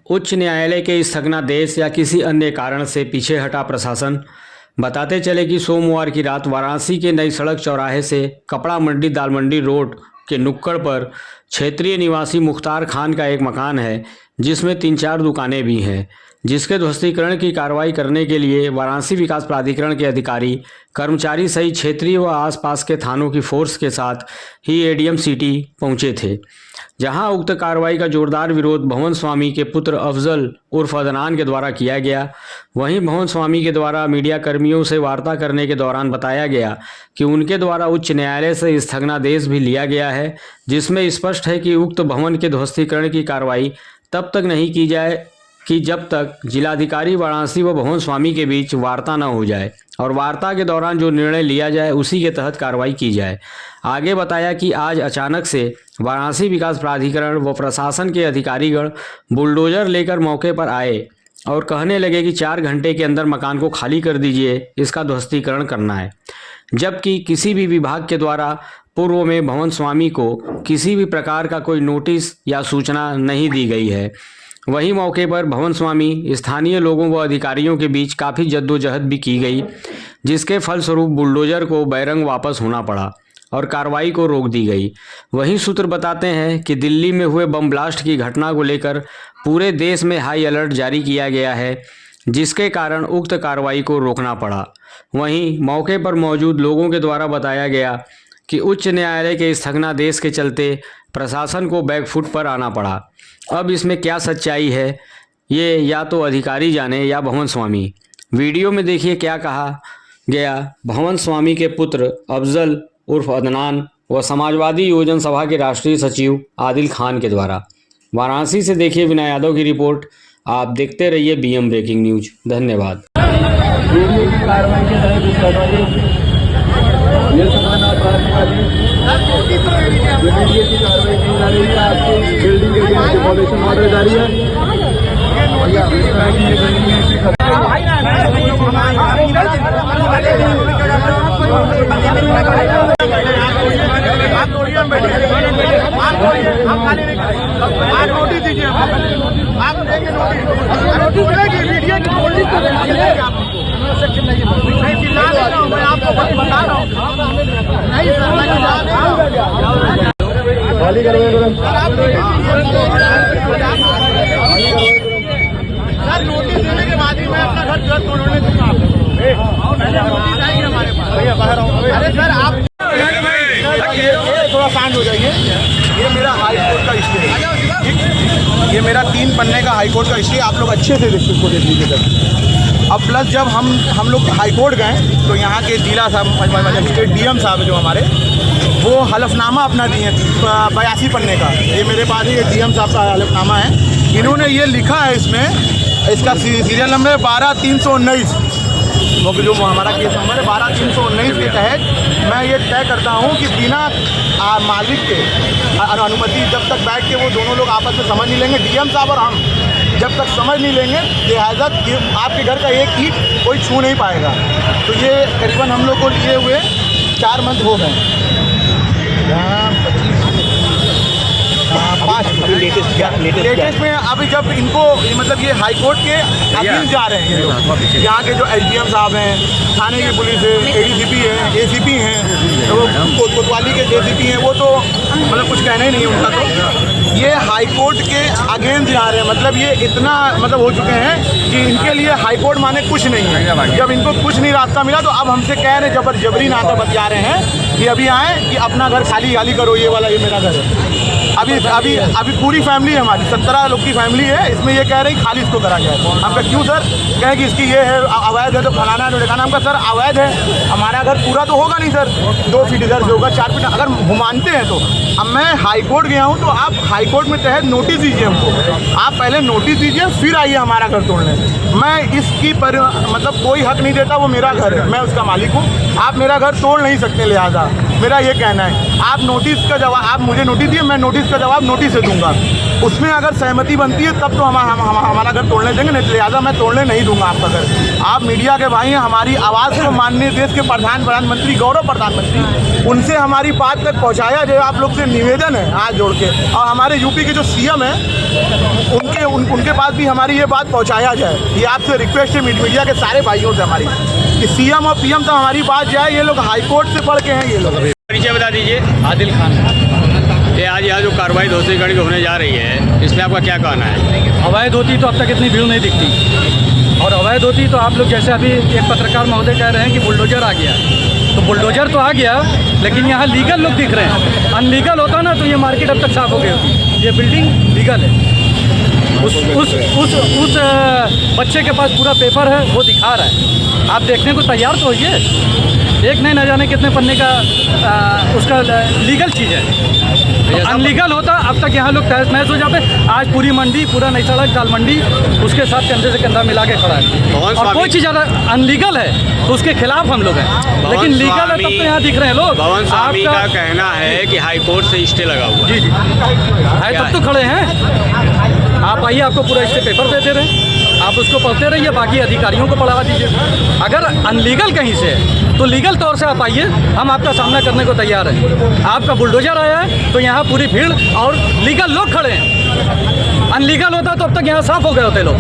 उच्च न्यायालय के स्थगनादेश या किसी अन्य कारण से पीछे हटा प्रशासन। बताते चले कि सोमवार की रात वाराणसी के नई सड़क चौराहे से कपड़ा मंडी दाल मंडी रोड के नुक्कड़ पर क्षेत्रीय निवासी मुख्तार खान का एक मकान है, जिसमें 3-4 दुकानें भी हैं, जिसके ध्वस्तीकरण की कार्रवाई करने के लिए वाराणसी विकास प्राधिकरण के अधिकारी कर्मचारी सहित क्षेत्रीय व आसपास के थानों की फोर्स के साथ ही एडीएम सिटी पहुंचे थे, जहां उक्त कार्रवाई का जोरदार विरोध भवन स्वामी के पुत्र अफजल उर्फ अदनान के द्वारा किया गया। वहीं भवन स्वामी के द्वारा मीडिया कर्मियों से वार्ता करने के दौरान बताया गया कि उनके द्वारा उच्च न्यायालय से स्थगनादेश भी लिया गया है, जिसमें स्पष्ट है कि उक्त भवन के ध्वस्तीकरण की कार्रवाई तब तक नहीं की जाए कि जब तक जिलाधिकारी वाराणसी व भवन स्वामी के बीच वार्ता न हो जाए और वार्ता के दौरान जो निर्णय लिया जाए उसी के तहत कार्रवाई की जाए। आगे बताया कि आज अचानक से वाराणसी विकास प्राधिकरण व प्रशासन के अधिकारीगण बुलडोजर लेकर मौके पर आए और कहने लगे कि 4 घंटे के अंदर मकान को खाली कर दीजिए, इसका ध्वस्तीकरण करना है, जबकि किसी भी विभाग के द्वारा पूर्व में भवन स्वामी को किसी भी प्रकार का कोई नोटिस या सूचना नहीं दी गई है। वहीं मौके पर भवन स्वामी स्थानीय लोगों व अधिकारियों के बीच काफ़ी जद्दोजहद भी की गई, जिसके फलस्वरूप बुलडोजर को बैरंग वापस होना पड़ा और कार्रवाई को रोक दी गई। वहीं सूत्र बताते हैं कि दिल्ली में हुए बम ब्लास्ट की घटना को लेकर पूरे देश में हाई अलर्ट जारी किया गया है, जिसके कारण उक्त कार्रवाई को रोकना पड़ा। वहीं मौके पर मौजूद लोगों के द्वारा बताया गया कि उच्च न्यायालय के स्थगनादेश के चलते प्रशासन को बैकफुट पर आना पड़ा। अब इसमें क्या सच्चाई है, ये या तो अधिकारी जाने या भवन स्वामी। वीडियो में देखिए क्या कहा गया भवन स्वामी के पुत्र अफजल उर्फ अदनान व समाजवादी योजना सभा के राष्ट्रीय सचिव आदिल खान के द्वारा। वाराणसी से देखिए विनय यादव की रिपोर्ट। आप देखते रहिए बीएम ब्रेकिंग न्यूज। धन्यवाद। ये सामान आप कार्रवाई की जा रही है, आपकी बिल्डिंग के लिए डिमोलिशन ऑर्डर जारी है। आप नोटिस दीजिए, आप देंगे नहीं चिल्ला रहा हूँ, मैं आपको बता रहा हूँ। नहीं सर, मैं चिल्ला रहा हूँ। खाली सर, नोटिस देने के बाद ही मैं अपना घर तोड़ने दूंगा आपको। पहले नोटिस आएगी हमारे पास। अरे सर, आप थोड़ा शांत हो जाइए। ये मेरा हाई कोर्ट का स्टे है, ये मेरा 3 पन्ने का हाई कोर्ट का स्टे। आप लोग अच्छे से इसको देख लीजिए सर। अब प्लस जब हम लोग हाई कोर्ट गए तो यहाँ के जिला साहब स्टेट डीएम साहब जो हमारे, वो हलफनामा अपना दिए 82 पन्ने का। ये मेरे पास ही डीएम साहब का हलफनामा है। इन्होंने ये लिखा है इसमें, इसका सीरियल नंबर है 12319, जो हमारा केस नंबर है 12319 के तहत मैं ये तय करता हूँ कि बिना मालिक के अनुमति जब तक बैठ के वो दोनों लोग आपस में समझ नहीं लेंगे, डीएम साहब और हम जब तक समझ नहीं लेंगे, लिहाजा आपके घर का एक ईंट कोई छू नहीं पाएगा। तो ये करीबन हम लोग को लिए हुए 4 मंथ हो गए। 5 लेटेस्ट में अभी जब इनको मतलब ये हाई कोर्ट के अधीन जा रहे हैं लोग, यहाँ के जो एसडीएम साहब हैं, थाने की पुलिस है, एडीसीपी है, एसीपी हैं, तो कोतवाली के जेसीपी हैं, वो तो मतलब कुछ कहना ही नहीं उनका। तो ये हाई कोर्ट के अगेंस्ट जा रहे हैं, मतलब ये इतना मतलब हो चुके हैं कि इनके लिए हाई कोर्ट माने कुछ नहीं है। जब इनको कुछ नहीं रास्ता मिला तो अब हमसे कह रहे जबरी नाता बतिया रहे हैं कि अभी आए कि अपना घर खाली करो, ये वाला ये मेरा घर है। अभी पूरी फैमिली है हमारी, 17 लोग की फैमिली है। इसमें ये कह रहे हैं खाली इसको करा जाए। हम कहा क्यों सर? कहें कि इसकी ये है अवैध है, तो फलाना है दिखाना। हमका सर अवैध है, हमारा घर पूरा तो होगा नहीं सर, 2 फीट इधर से होगा, 4 फीट अगर मानते हैं तो। अब मैं हाई कोर्ट गया हूँ, तो आप हाई कोर्ट में तहत नोटिस दीजिए हमको। आप पहले नोटिस दीजिए, फिर आइए हमारा घर तोड़ने। मैं इसकी मतलब कोई हक नहीं देता, वो मेरा घर है, मैं उसका मालिक हूँ। आप मेरा घर तोड़ नहीं सकते, लिहाजा मेरा ये कहना है, आप नोटिस का जवाब, आप मुझे नोटिस दिए, मैं नोटिस का जवाब नोटिस से दूंगा। उसमें अगर सहमति बनती है तब तो हमारा घर तोड़ने देंगे, नहीं लिहाजा मैं तोड़ने नहीं दूंगा आपका घर। आप मीडिया के भाई हैं, हमारी आवाज़ को माननीय देश के प्रधानमंत्री, गौरव प्रधानमंत्री, उनसे हमारी बात तक पहुँचाया जाए। आप लोग से निवेदन है हाथ जोड़ के, और हमारे यूपी के जो सीएम हैं उनके पास भी हमारी ये बात पहुँचाया जाए। ये आपसे रिक्वेस्ट है मीडिया के सारे भाइयों से हमारी, कि सीएम और पीएम तक हमारी बात जाए। ये लोग हाईकोर्ट से पढ़ के हैं ये लोग। परिचय बता दीजिए। आदिल खान। ये आज यहाँ जो कार्रवाई धोतीगढ़ की होने जा रही है, इसमें आपका क्या कहना है? अवैध होती तो अब तक इतनी भीड़ नहीं दिखती, और अवैध होती तो आप लोग जैसे अभी एक पत्रकार महोदय कह रहे हैं कि बुलडोजर आ गया, तो बुलडोजर तो आ गया, लेकिन यहाँ लीगल लोग दिख रहे हैं। अनलीगल होता ना तो ये मार्केट अब तक साफ हो गई होती। ये बिल्डिंग लीगल है। उस बच्चे के पास पूरा पेपर है, वो दिखा रहा है। आप देखने को तैयार तो होइए। एक नहीं न जाने कितने पन्ने का उसका लीगल चीज़ है। तो अनलीगल होता अब तक यहाँ लोग तहस नहस हो जाते। आज पूरी मंडी, पूरा नई सड़क, दाल मंडी उसके साथ कंधे से कंधा मिला के खड़ा है। और कोई चीज़ अगर अनलीगल है तो उसके खिलाफ हम लोग हैं, लेकिन लीगल है तब तो यहाँ दिख रहे हैं लोग। भवन स्वामी का कहना है कि हाईकोर्ट से स्टे लगा हुआ। जी है, तब तो खड़े हैं। आप आइए, आपको पूरा स्टे पेपर दे दे रहे हैं, आप उसको पढ़ते रहिए, बाकी अधिकारियों को पढ़ा दीजिए। अगर अनलीगल कहीं से है तो लीगल तौर से आप आइए, हम आपका सामना करने को तैयार हैं। आपका बुलडोजर आया है तो यहाँ पूरी भीड़ और लीगल लोग खड़े हैं। अनलीगल होता तो अब तक यहाँ साफ हो गए होते लोग।